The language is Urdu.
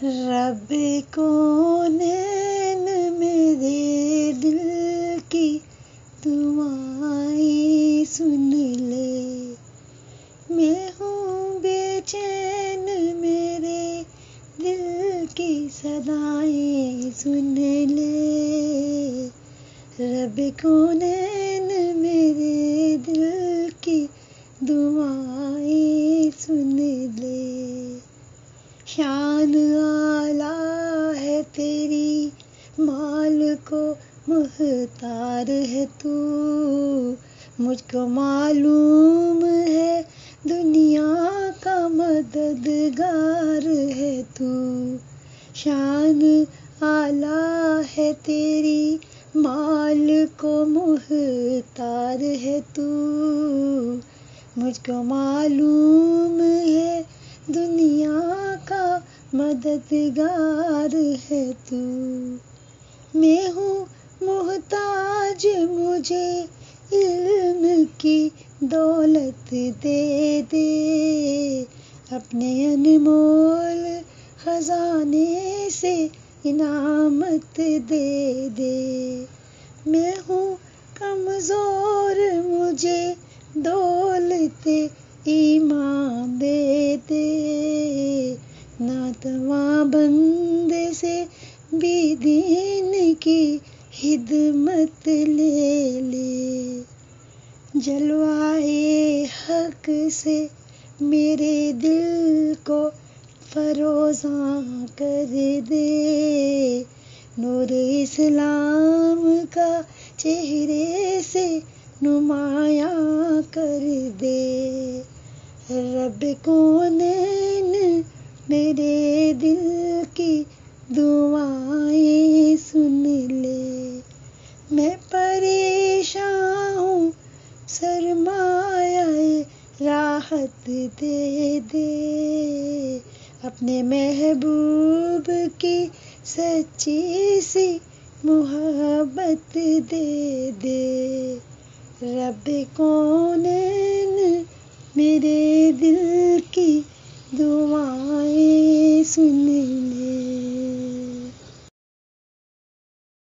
رب کونین میرے دل کی دعائیں سن لے، میں ہوں بے چین میرے دل کی صدائیں سن لے، رب کونین میرے دل کی دعائیں سن لے۔ شان اعلیٰ ہے تیری، مال کو محتار ہے تو، مجھ کو معلوم ہے دنیا کا مددگار ہے تو۔ شان اعلیٰ ہے تیری، مال کو محتار ہے تو، مجھ کو معلوم ہے دنیا کا مددگار ہے تو۔ میں ہوں محتاج، مجھے علم کی دولت دے دے، اپنے انمول خزانے سے انعامت دے دے۔ میں ہوں کمزور، مجھے دولت ایمان دے دے، ناتواں بندے سے بھی دین کی خدمت لے لے۔ جلوائے حق سے میرے دل کو فروزاں کر دے، نور اسلام کا چہرے سے نمایاں کر دے، رب کونین میرے دل کی دعائیں سن لے۔ میں پریشان ہوں، سرمایہ راحت دے دے، اپنے محبوب کی سچی سی محبت دے دے، رب کونین میرے دل